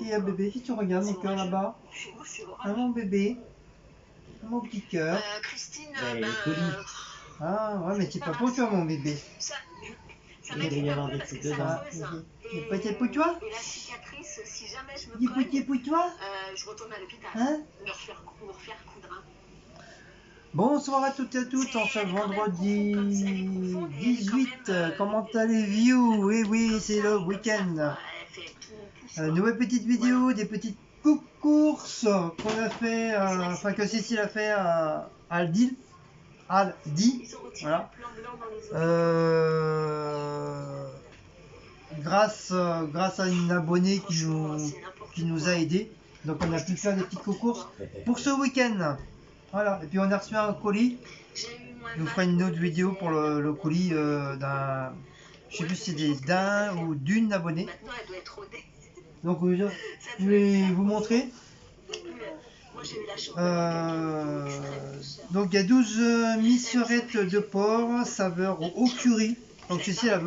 Et bébé, si tu regardes mon cœur là-bas. Ah mon bébé. Mon petit cœur. Ah ouais, mais c'est pas pour toi mon bébé. Il doit y avoir des trucs dedans. C'est pas pour toi? Dis petit pour toi? Hein? Bonsoir à toutes et à tous en ce vendredi 18. Comment allez-vous? Oui, oui, c'est le week-end. Nouvelle petite vidéo, des petites courses qu'on a fait, enfin que Cécile a fait à Aldi, voilà. Grâce à une abonnée qui nous a aidé, donc on a pu faire des petites courses pour ce week-end. Voilà, et puis on a reçu un colis. Je vous ferai une autre vidéo pour le colis d'un, je sais plus si c'est d'un ou d'une abonnée. Donc je vais vous montrer. Donc il y a 12 missirettes de porc saveur au curry. Donc Cécile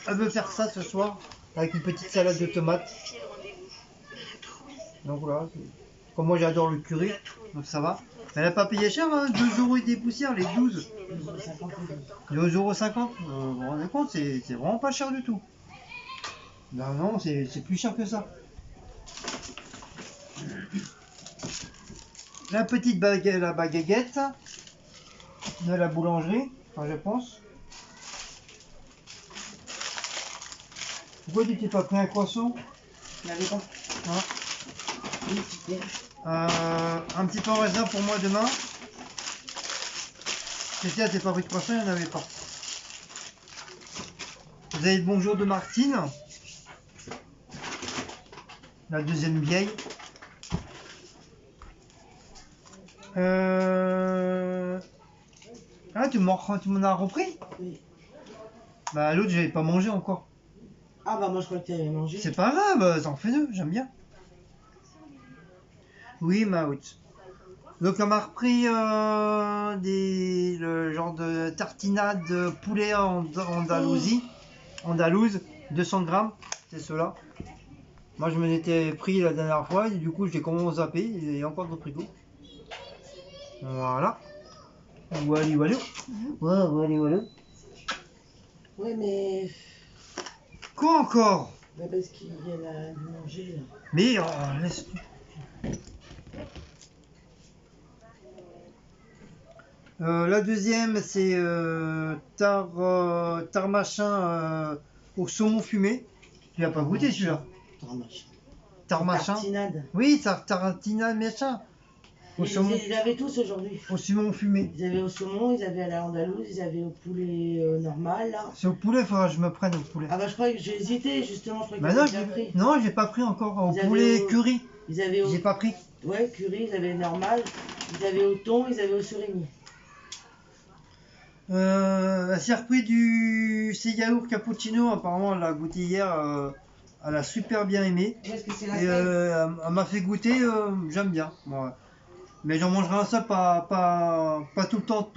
elle veut faire ça ce soir avec une petite salade de tomates. Donc voilà, comme moi j'adore le curry, donc ça va. Mais elle n'a pas payé cher, hein, 2 € et des poussières les 12. 2,50 €. Vous vous rendez compte, c'est vraiment pas cher du tout. Non, non, c'est plus cher que ça. La petite baguette de la boulangerie, enfin, je pense. Pourquoi tu t'es pas pris un croissant? Il n'y avait pas. Hein? Oui, super. Un petit peu en réserve pour moi demain. C'était t'es pas pris de croissant, il n'y en avait pas. Vous avez le bonjour de Martine. La deuxième vieille. Ah, tu m'en as repris? Oui. Bah l'autre j'avais pas mangé encore. Ah bah moi je crois que tu avais mangé. C'est pas grave, t'en fais deux, j'aime bien. Oui, Maout. Donc on m'a repris le genre de tartinade de poulet andalouse, 200 grammes, c'est cela. Moi je me l'étais pris la dernière fois et du coup j'ai commencé à zapper, il y a encore dans le frigo. Voilà. Voilà. Voilà. Oui mais... Quoi encore? Bah parce qu'il y a la manger là. Mais laisse. La deuxième c'est tar machin au saumon fumé. Tu l'as pas goûté celui-là? Tar machin. Tartinade. Oui, tartinade machin. Ils avaient tous aujourd'hui. Au saumon fumé. Ils avaient au saumon, ils avaient à la andalouse, ils avaient au poulet normal là. C'est au poulet, il faudra que je me prenne au poulet. Ah bah je croyais que j'ai hésité justement, je croyais que non, déjà pris. Non, j'ai pas pris encore. Au poulet curry. Ils avaient au... J'ai pas pris. Ouais, curry, ils avaient normal. Ils avaient au thon, ils avaient au surimi. C'est repris c'est yaourt cappuccino. Apparemment, elle l'a goûté hier. Elle a super bien aimé. Est-ce que c'est la elle m'a fait goûter. J'aime bien. Ouais. Mais j'en mangerai un seul, pas tout le temps.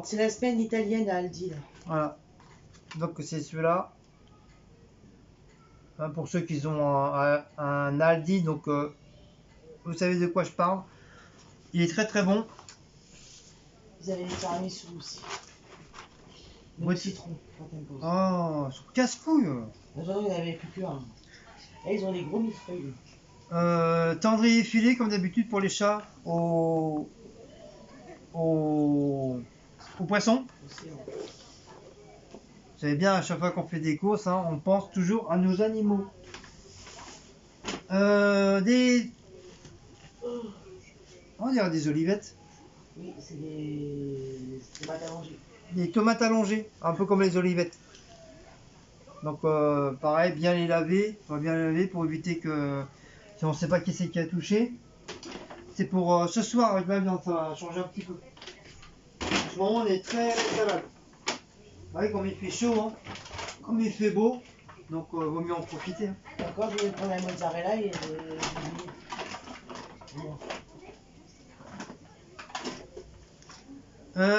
C'est la semaine italienne à Aldi là. Voilà. Donc c'est celui-là. Hein, pour ceux qui ont un Aldi, donc vous savez de quoi je parle. Il est très très bon. Ils avaient les tiramisu aussi. Le citron, quand t'aimes pas. Oh, casse-couille. Aujourd'hui, il n'y avait plus qu'un. Et ils ont des gros millefeuilles. Tendrier filé comme d'habitude pour les chats au poisson. Aussi, ouais. Vous savez bien, à chaque fois qu'on fait des courses, hein, on pense toujours à nos animaux. On dirait des olivettes. Oui, c'est des tomates allongées. Des tomates allongées, un peu comme les olivettes. Donc pareil, bien les laver, on va bien les laver pour éviter que si on ne sait pas qui c'est qui a touché. C'est pour ce soir avec ma viande, ça va changer un petit peu. En ce moment on est très salade. Ouais, comme il fait chaud, hein. Comme il fait beau, donc vaut mieux en profiter. Hein. D'accord, je vais prendre la mozzarella et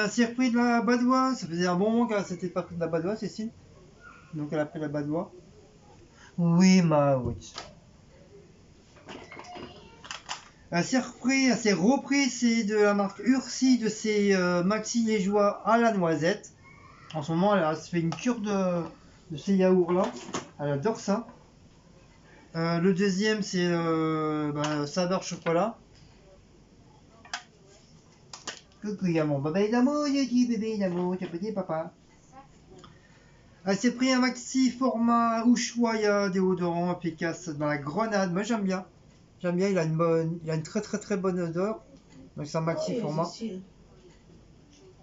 Circuit de la badoie, ça faisait un bon moment qu'elle s'était pas pris de la badoie, Cécile. Donc elle a pris la badoie. Oui, ma oui. C'est repris, c'est de la marque Ursi, de ces maxi liégeois à la noisette. En ce moment, elle se fait une cure de ces yaourts là. Elle adore ça. Le deuxième, c'est saveur chocolat. Coucou, il y a mon bébé d'amour, il dit bébé d'amour, tu peux dire papa. Elle s'est pris un maxi format Ushuaïa déodorant efficace dans la grenade. Moi j'aime bien. J'aime bien, il a une très bonne odeur. Donc c'est un maxi format. Cécile.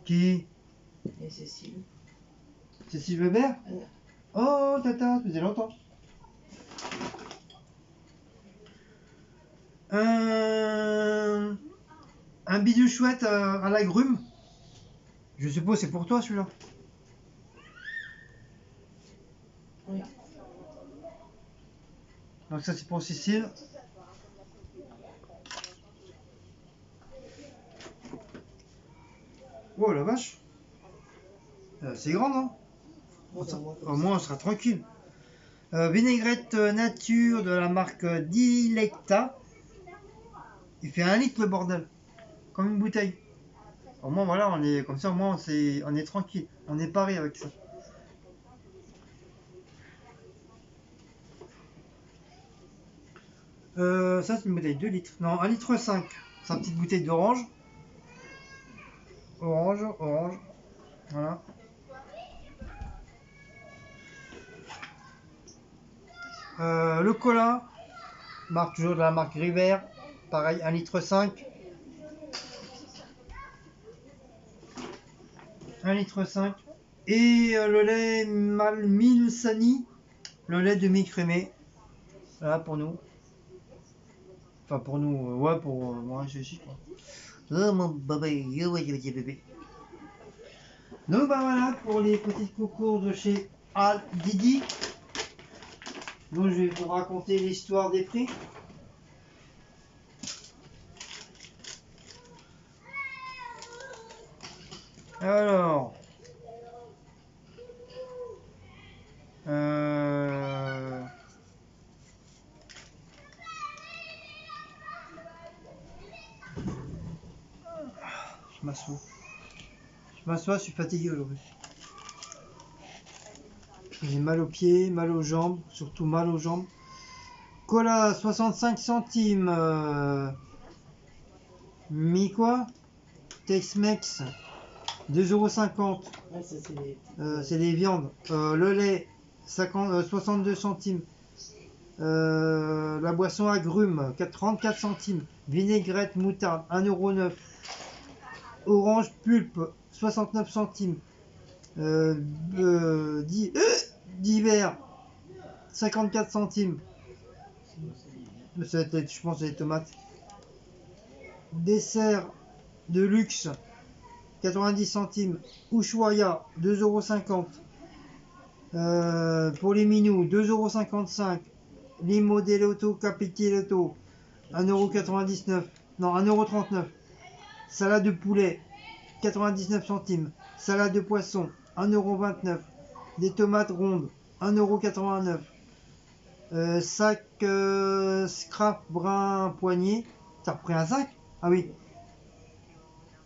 Qui? Et Cécile. Cécile Weber? Oh tata, ça faisait longtemps. Un bidou chouette à l'agrumes. Je suppose c'est pour toi celui-là. Oui. Donc ça c'est pour Cécile. Oh la vache. C'est grand non? Au moins on sera tranquille. Vinaigrette nature de la marque Dilecta. Il fait 1 litre le bordel. Comme une bouteille. Au moins voilà, on est comme ça, au moins on est tranquille. On est paré avec ça. Ça c'est une bouteille de 2 litres. Non, 1 litre 5. C'est une petite bouteille d'orange. Orange. Voilà. Le cola. Toujours de la marque River. Pareil, 1 litre 5. 1 litre 5. Et le lait Milsani. Le lait demi-crémé. Voilà pour nous. Enfin pour nous, ouais pour moi je suis quoi. Oh mon bébé. Donc bah voilà pour les petites concours de chez Al Didi. Donc je vais vous raconter l'histoire des prix. Alors je m'assois, je suis fatigué aujourd'hui. J'ai mal aux pieds, mal aux jambes, surtout mal aux jambes. Cola 65 centimes. Mi quoi? Tex-Mex 2,50 €. Ouais, ça, C'est des viandes. Le lait 62 centimes. La boisson agrumes 34 centimes. Vinaigrette moutarde 1,09 €. Orange pulpe 69 centimes. D'hiver 54 centimes. Je pense que c'est des tomates. Dessert de luxe 90 centimes. Ushuaïa 2,50 €. Pour les minous 2,55 €. Limo Delotto Capitelotto 1,99 €. Non, 1,39 €. Salade de poulet 99 centimes. Salade de poisson 1,29 €. Des tomates rondes 1,89 €. Sac scrap brun poignet. T'as repris un sac? Ah oui.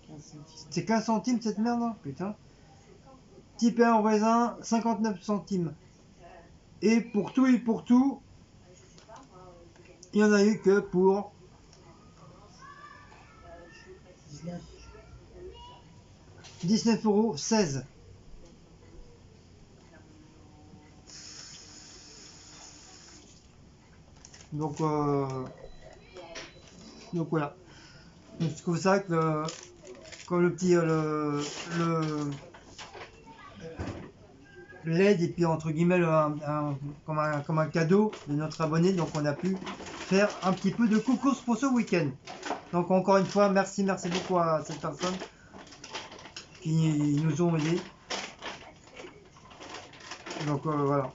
15 centimes. C'est 15 centimes cette merde hein? Putain. Petit pain en raisin 59 centimes. Et pour tout, il y en a eu que pour 19,16 €. Donc voilà. Donc, je trouve ça que comme le petit l'aide et puis entre guillemets comme un cadeau de notre abonné, donc on a pu faire un petit peu de coucou pour ce week-end. Donc encore une fois merci beaucoup à cette personne qui nous ont aidés. Donc voilà.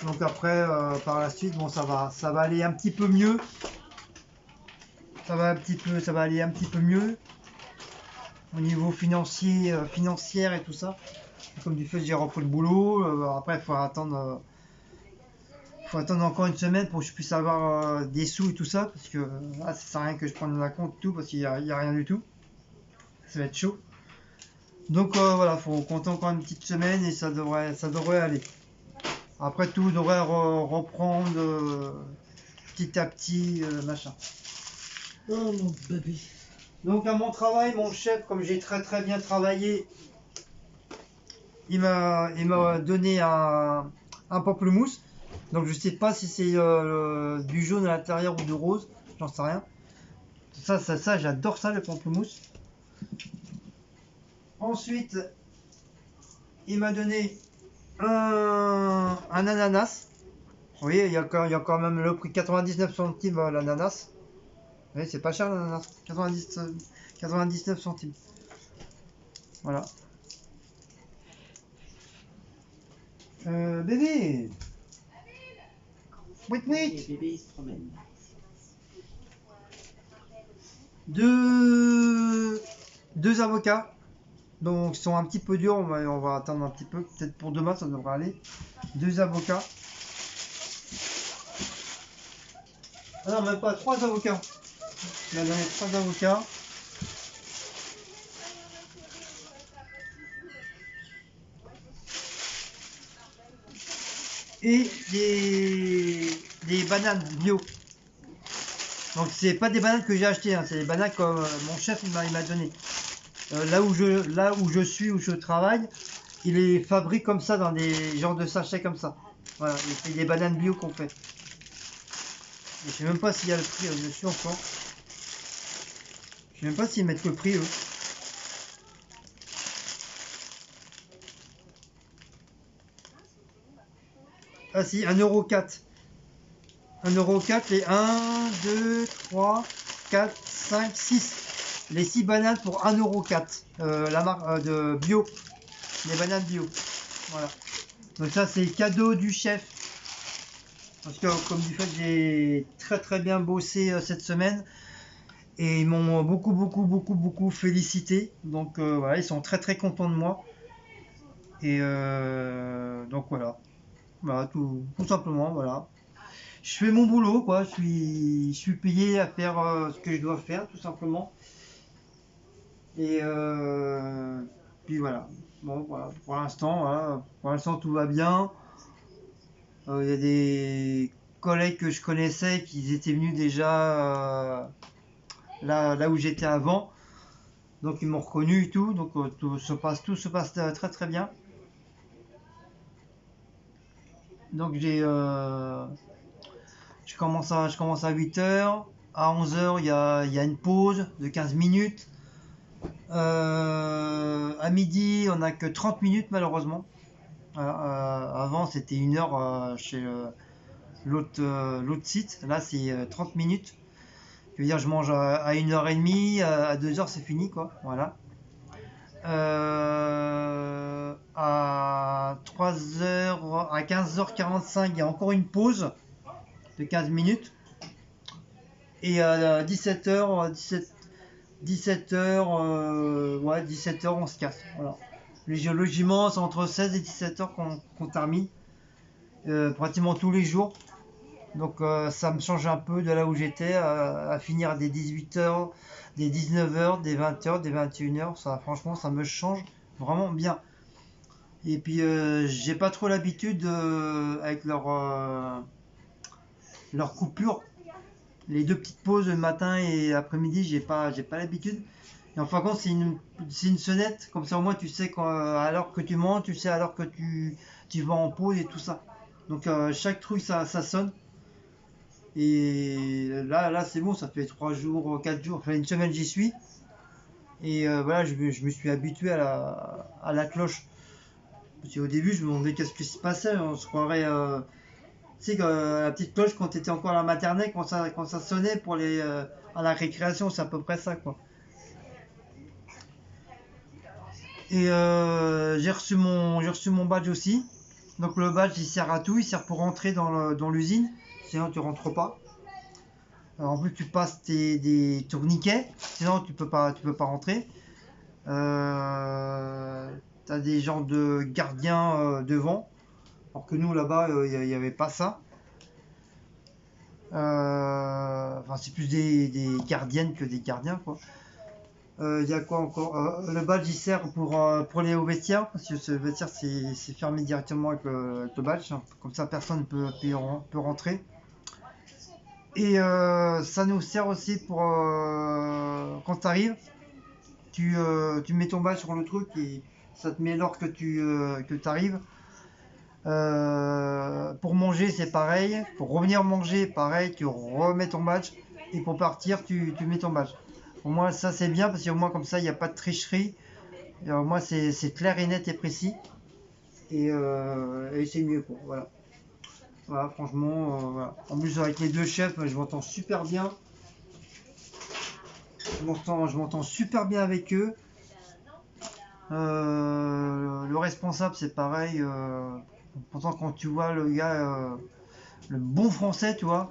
Donc après par la suite bon ça va aller un petit peu mieux. Ça va aller un petit peu mieux au niveau financière et tout ça. Comme du fait j'ai repris le boulot, après il faut faut attendre encore une semaine pour que je puisse avoir des sous et tout ça, parce que là, ça sert à rien que je prenne la compte tout, parce qu'il y a rien du tout. Ça va être chaud. Donc voilà, faut compter encore une petite semaine et ça devrait aller. Après tout devrait reprendre petit à petit, machin. Oh mon bébé. Donc à mon travail, mon chef, comme j'ai très bien travaillé, il m'a donné un pamplemousse. Donc je sais pas si c'est du jaune à l'intérieur ou du rose, j'en sais rien. Ça j'adore ça, le pamplemousse. Ensuite, il m'a donné un ananas. Vous voyez, il y a quand même le prix 99 centimes l'ananas. Vous voyez, c'est pas cher l'ananas. 99 centimes. Voilà. Bébé. Wait. Les bébés ils se promènent. Deux avocats. Donc ils sont un petit peu durs, on va attendre un petit peu. Peut-être pour demain ça devrait aller. Deux avocats. Ah non, même pas, trois avocats. Il a donné trois avocats. Et des bananes bio. Donc c'est pas des bananes que j'ai achetées, hein, c'est des bananes comme mon chef il m'a donné. Là où je suis, où je travaille, il les fabrique comme ça dans des genres de sachets comme ça. Voilà, et c'est des bananes bio qu'on fait. Et je sais même pas s'il y a le prix dessus encore. Je sais même pas s'ils mettent le prix eux. Ah si, 1,04 €. 1,04 € les 1, 2, 3, 4, 5, 6. Les 6 bananes pour 1,04 €. La marque de bio. Les bananes bio. Voilà. Donc ça c'est cadeau du chef. Parce que comme du fait j'ai très bien bossé cette semaine. Et ils m'ont beaucoup félicité. Donc voilà, ils sont très contents de moi. Et donc voilà. Voilà, tout simplement, voilà. Je fais mon boulot, quoi. Je suis payé à faire ce que je dois faire, tout simplement. Et puis voilà. Bon, voilà. Pour l'instant, voilà. Pour l'instant, tout va bien. Il y a des collègues que je connaissais qui étaient venus déjà là où j'étais avant. Donc ils m'ont reconnu et tout. Donc tout se passe très bien. Donc je commence à 8 h. À 11 h, il y a une pause de 15 minutes. À midi, on n'a que 30 minutes malheureusement. Avant, c'était 1 heure chez l'autre site. Là, c'est 30 minutes. Je veux dire, je mange à 1 h 30. À 2 h, c'est fini, quoi. Voilà. À 3 h, à 15 h 45, il y a encore une pause de 15 minutes. Et à 17 h, 17 h, ouais, 17 h, on se casse. Voilà. Les géologiquement, c'est entre 16 et 17 h qu'on termine. Pratiquement tous les jours. Donc ça me change un peu de là où j'étais, à finir des 18 h, des 19 h, des 20 h, des 21 h. Ça, franchement, ça me change vraiment bien. Et puis j'ai pas trop l'habitude avec leur coupure. Les deux petites pauses le matin et l'après-midi, j'ai pas l'habitude. Et en fin de compte, c'est une sonnette, comme ça au moins tu sais à l'heure que tu manges, tu sais à l'heure que tu vas en pause et tout ça. Donc chaque truc ça sonne. Et là c'est bon, ça fait 3 jours, 4 jours, enfin une semaine j'y suis. Et voilà, je me suis habitué à la cloche. Parce qu'au début, je me demandais qu'est-ce qui se passait. On se croirait. Tu sais, la petite cloche quand tu étais encore à la maternelle, quand ça sonnait pour à la récréation, c'est à peu près ça, quoi. Et j'ai reçu mon badge aussi. Donc le badge, il sert à tout. Il sert pour rentrer dans l'usine. Sinon, tu rentres pas. Alors, en plus, tu passes des tourniquets. Sinon, tu peux pas rentrer. T'as des genres de gardiens devant. Alors que nous, là-bas, il n'y avait pas ça. Enfin, c'est plus des gardiennes que des gardiens, quoi. Il y a quoi encore? Le badge, il sert pour aller au vestiaire, parce que ce vestiaire, c'est fermé directement avec le badge. Hein. Comme ça, personne ne peut rentrer. Et ça nous sert aussi pour quand tu arrives, tu mets ton badge sur le truc et ça te met l'ordre que tu arrives. Pour manger, c'est pareil. Pour revenir manger, pareil, tu remets ton badge. Et pour partir, tu mets ton badge. Au moins, ça c'est bien parce qu'au moins, comme ça, il n'y a pas de tricherie. Et au moins, c'est clair et net et précis. Et c'est mieux, quoi. Voilà. Voilà, franchement, voilà. En plus, avec les deux chefs, je m'entends super bien. Je m'entends super bien avec eux. Le responsable, c'est pareil. Pourtant, quand tu vois le gars, le bon français, tu vois,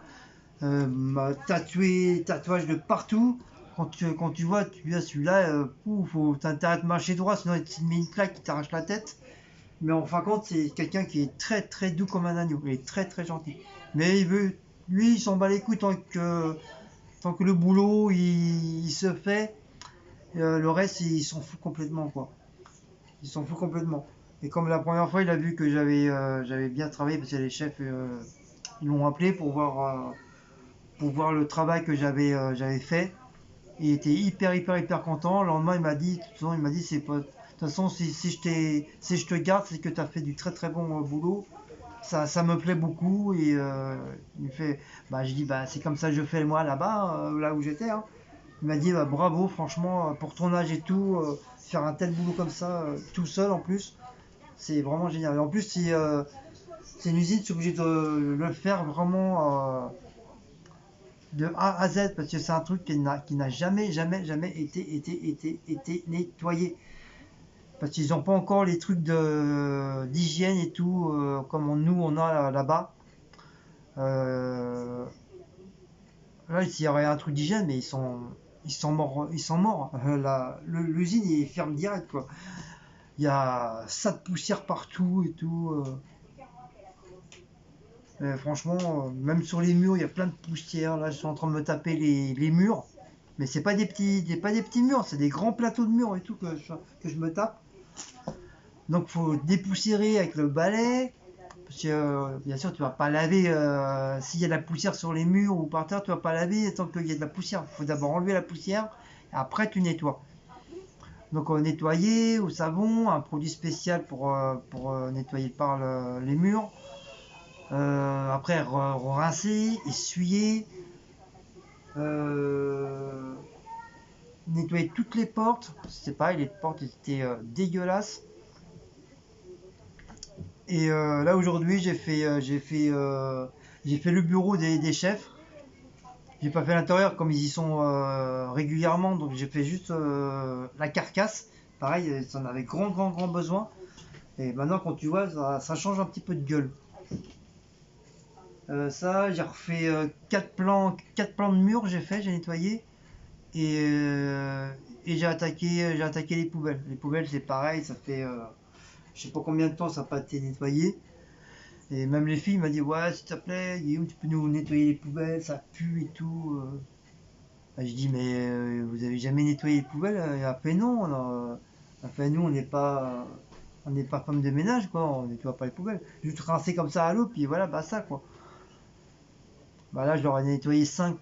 tatouage de partout. Quand tu vois, tu dis celui-là, faut t'intérêt de marcher droit, sinon il te met une claque qui t'arrache la tête. Mais en fin de compte, c'est quelqu'un qui est très très doux comme un agneau. Il est très très gentil. Mais lui, il s'en bat les couilles tant que le boulot il se fait. Le reste, il s'en fout complètement, quoi. Il s'en fout complètement. Et comme la première fois, il a vu que j'avais bien travaillé, parce que les chefs, ils l'ont appelé pour voir le travail que j'avais fait. Il était hyper, hyper, hyper content. Le lendemain, de toute façon, il m'a dit, c'est pas, de toute façon, si je te garde, c'est que tu as fait du très, très bon boulot. Ça me plaît beaucoup. Et il me fait, bah, je dis, bah, c'est comme ça que je fais moi là-bas, là où j'étais. Hein. Il m'a dit, bah, bravo, franchement, pour ton âge et tout, faire un tel boulot comme ça, tout seul en plus, c'est vraiment génial. Et en plus, c'est une usine, tu es obligé de le faire vraiment de A à Z, parce que c'est un truc qui n'a jamais, jamais, jamais été nettoyé. Parce qu'ils n'ont pas encore les trucs d'hygiène et tout, comme nous on a là-bas. Euh, Là, s'il y aurait un truc d'hygiène, mais ils sont morts, ils sont morts. L'usine est ferme direct, quoi. Il y a ça de poussière partout et tout. Franchement, même sur les murs, il y a plein de poussière. Là, je suis en train de me taper les murs. Mais c'est pas des petits murs, c'est des grands plateaux de murs et tout que je me tape. Donc, faut dépoussiérer avec le balai. Parce que, bien sûr, tu vas pas laver. S'il y a de la poussière sur les murs ou par terre, tu vas pas laver tant qu'il y a de la poussière. Il faut d'abord enlever la poussière. Et après, tu nettoies. Donc, nettoyer au savon, un produit spécial pour nettoyer par les murs. Après, rincer, essuyer, euh, nettoyer toutes les portes. C'est pareil, les portes étaient dégueulasses. Et là aujourd'hui, j'ai fait le bureau des chefs. J'ai pas fait l'intérieur comme ils y sont régulièrement, donc j'ai fait juste la carcasse. Pareil, ils en avaient grand, grand, grand besoin. Et maintenant, quand tu vois, ça change un petit peu de gueule. Ça, j'ai refait 4 plans de mur, j'ai nettoyé et j'ai attaqué les poubelles. Les poubelles, c'est pareil, ça fait je sais pas combien de temps ça n'a pas été nettoyé. Et même les filles m'ont dit ouais, s'il te plaît, Guillaume, tu peux nous nettoyer les poubelles, ça pue et tout. Je dis mais vous avez jamais nettoyé les poubelles? Elle a fait non. Elle a fait nous, on n'est pas femme de ménage quoi, on nettoie pas les poubelles. Juste rincer comme ça à l'eau, puis voilà, bah ça quoi. Bah là, je leur ai nettoyé 5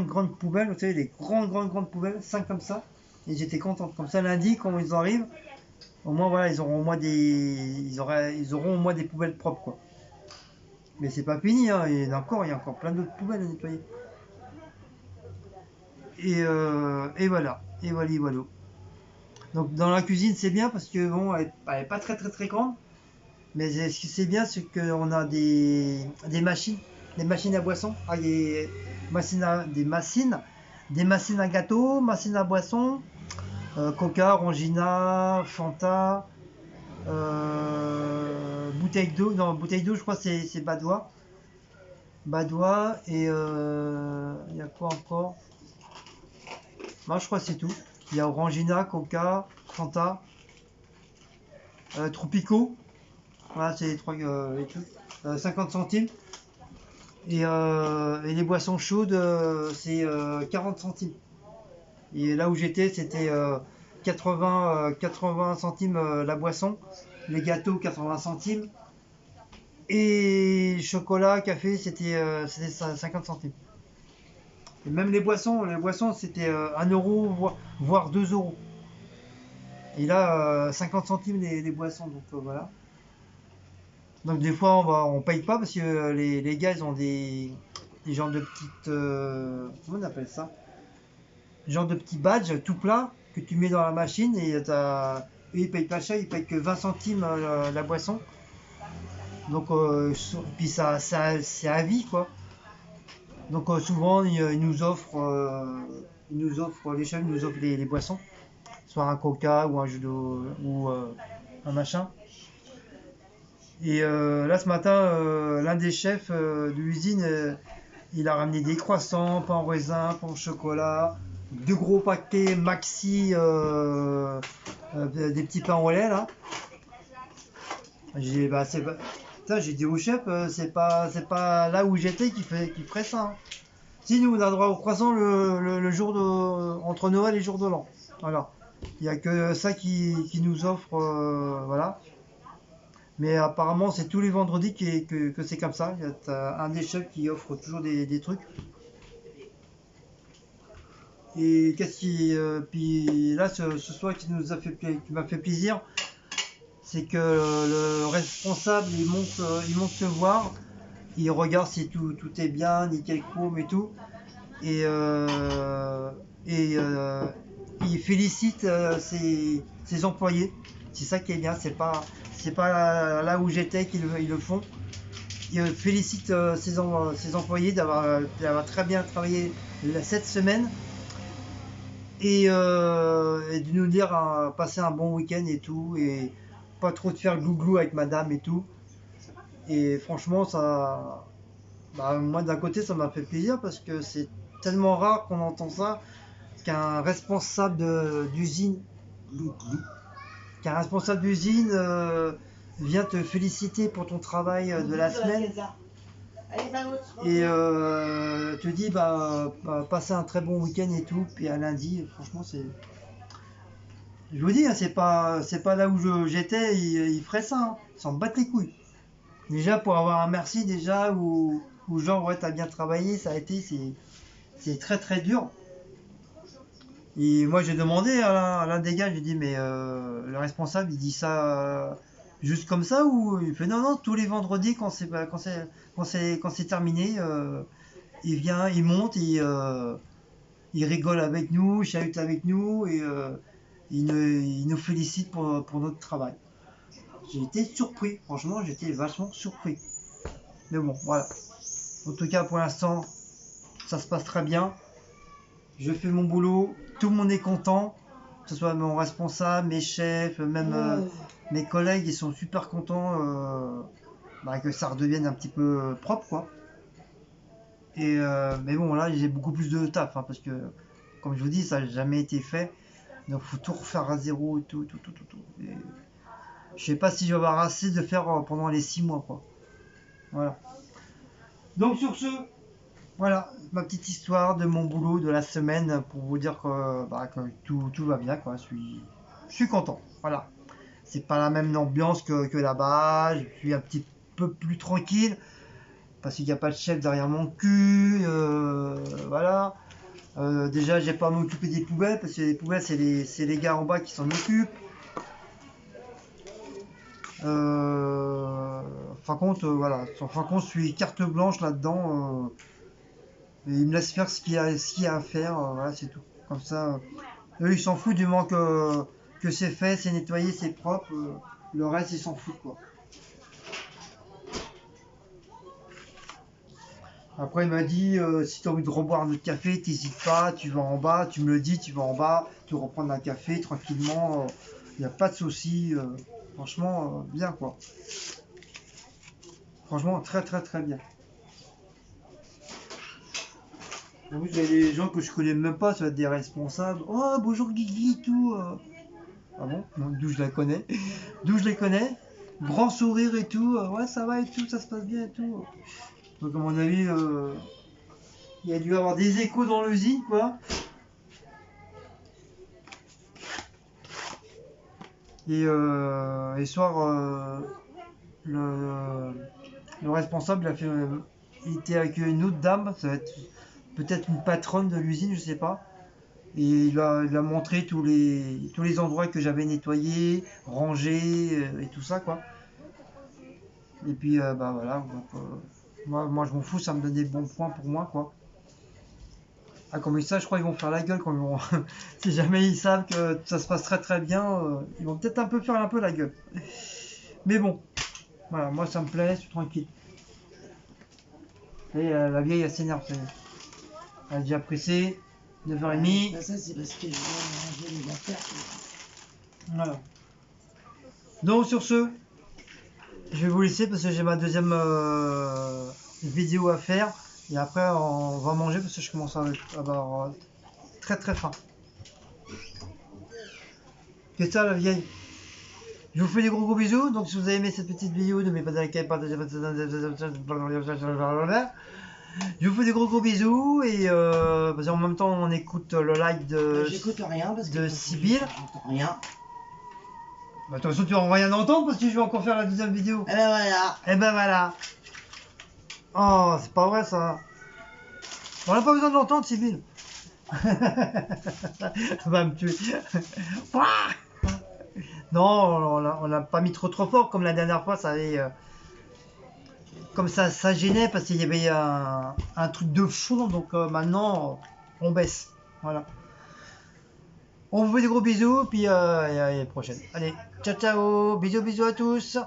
grandes poubelles, vous savez, des grandes, grandes, grandes poubelles, 5 comme ça. Et j'étais contente. Comme ça, lundi, quand ils arrivent, au moins, voilà, ils auront au moins des poubelles propres, quoi. Mais c'est pas fini, hein. Il y a encore plein d'autres poubelles à nettoyer. Et voilà. Et voilà, voilà. Donc, dans la cuisine, c'est bien parce que, bon, elle est pas très, très, très grande. Mais ce qui c'est bien, c'est qu'on a des machines à boisson, des machines à gâteau, machines à boisson, Coca, Orangina, Fanta, bouteille d'eau, non, bouteille d'eau, je crois que c'est Badois, et il y a quoi encore? Moi, je crois que c'est tout. Il y a Orangina, Coca, Fanta, Tropico, voilà, c'est les trois les trucs. 50 centimes. Et les boissons chaudes, c'est 40 centimes. Et là où j'étais, c'était 80 centimes la boisson. Les gâteaux, 80 centimes. Et chocolat, café, c'était 50 centimes. Et même les boissons c'était 1 euro, voire 2 euros. Et là, 50 centimes les boissons, donc voilà. Donc des fois, on paye pas parce que les gars, ils ont des genres de petites... comment on appelle ça? Des genres de petits badges tout plats que tu mets dans la machine et eux, ils payent pas cher, ils payent que 20 centimes la boisson. Donc, puis c'est à vie, quoi. Donc souvent, les chefs nous offrent les boissons. Soit un coca ou un jus d'eau ou un machin. Et là ce matin, l'un des chefs de l'usine, il a ramené des croissants, pain au raisin, pain au chocolat, 2 gros paquets maxi, des petits pains au lait là. J'ai dit au chef, c'est pas là où j'étais qui ferait ça, hein. Si nous on a droit au croissant le jour entre Noël et jour de l'an. Voilà. Il n'y a que ça qui nous offre, voilà. Mais apparemment, c'est tous les vendredis que c'est comme ça. Il y a un des chefs qui offre toujours des trucs. Et puis là, ce soir qui m'a fait plaisir, c'est que le responsable, il monte te voir, il regarde si tout est bien, nickel chrome et tout. Et, il félicite ses employés. C'est ça qui est bien, c'est pas là où j'étais qu'ils le font. Il félicite ses employés d'avoir très bien travaillé cette semaine et de nous dire passer un bon week-end et tout, et pas trop de faire glouglou avec madame et tout. Et franchement, moi d'un côté, ça m'a fait plaisir parce que c'est tellement rare qu'on entend ça, qu'un responsable d'usine qu'un responsable d'usine vient te féliciter pour ton travail de la semaine et te dit passer un très bon week-end et tout, puis à lundi, franchement je vous dis, hein, c'est pas là où j'étais, il ferait ça, hein. Ils s'en battent les couilles. Déjà pour avoir un merci déjà ou genre ouais t'as bien travaillé, c'est très très dur. Et moi j'ai demandé à l'un des gars, j'ai dit mais le responsable il dit ça juste comme ça ou il fait non non tous les vendredis quand c'est terminé il vient, il monte, il rigole avec nous, il chahute avec nous et il nous félicite pour notre travail. J'ai été surpris, franchement j'étais vachement surpris. Mais bon voilà. En tout cas pour l'instant ça se passe très bien. Je fais mon boulot, tout le monde est content, que ce soit mon responsable, mes chefs, même mes collègues, ils sont super contents que ça redevienne un petit peu propre, quoi. Et mais bon, là, j'ai beaucoup plus de taf, hein, parce que, comme je vous dis, ça n'a jamais été fait. Donc, faut tout refaire à zéro et tout, tout, tout, tout, tout. Et je sais pas si je vais avoir assez de faire pendant les 6 mois, quoi. Voilà. Donc, sur ce, voilà, ma petite histoire de mon boulot de la semaine pour vous dire que tout va bien, quoi. Je suis content. Voilà. C'est pas la même ambiance que là-bas. Je suis un petit peu plus tranquille parce qu'il n'y a pas de chef derrière mon cul. Voilà. Déjà, j'ai pas à m'occuper des poubelles parce que les poubelles, c'est les gars en bas qui s'en occupent. Fin compte, voilà. Fin compte, je suis carte blanche là-dedans. Et il me laisse faire ce qu'il y a à faire, voilà, c'est tout. Comme ça, eux ils s'en foutent du moment que c'est fait, c'est nettoyé, c'est propre. Le reste, ils s'en foutent, quoi. Après, il m'a dit si tu as envie de reboire un autre café, t'hésites pas, tu vas en bas, tu me le dis, tu vas en bas, tu reprends un café tranquillement, il n'y a pas de souci. Franchement, bien, quoi. Franchement, très très très bien. En plus, il y a des gens que je connais même pas, ça va être des responsables. Oh, bonjour Guigui, tout. Ah bon? D'où je la connais? D'où je les connais? Grand sourire et tout. Ouais, ça va et tout, ça se passe bien et tout. Donc à mon avis, il y a dû y avoir des échos dans l'usine, quoi. Et soir, le responsable a fait, il était avec une autre dame, ça va être peut-être une patronne de l'usine, je sais pas. Et il a montré tous les endroits que j'avais nettoyés, rangés et tout ça, quoi. Et puis bah voilà, donc, moi je m'en fous, ça me donne des bons points pour moi, quoi. Ah, comme ça, je crois qu'ils vont faire la gueule quand ils vont... si jamais ils savent que ça se passe très très bien, ils vont peut-être faire un peu la gueule. Mais bon, voilà, moi ça me plaît, je suis tranquille. Et la vieille, elle s'énerve, ça y est. Elle est déjà pressée, 9h30. Bah, ça, c'est parce que je dois ranger les affaires. Voilà. Donc sur ce, je vais vous laisser parce que j'ai ma deuxième vidéo à faire. Et après, on va manger parce que je commence à avoir très très faim. C'est ça la vieille. Je vous fais des gros bisous. Donc si vous avez aimé cette petite vidéo, n'oubliez pas de liker, partager. Je vous fais des gros bisous et parce qu'en même temps on écoute le live de J'écoute rien parce que de Sybille. j'entends rien. Bah, de toute façon tu vas rien entendre parce que je vais encore faire la deuxième vidéo. Et ben voilà. Et ben voilà. Oh, c'est pas vrai ça. On n'a pas besoin de l'entendre, Sybille. Va me tuer. Non, on n'a pas mis trop fort comme la dernière fois, ça avait... comme ça gênait parce qu'il y avait un truc de fond, donc maintenant on baisse. Voilà. On vous fait des gros bisous, puis à la prochaine. Allez, ciao ciao, bisous à tous.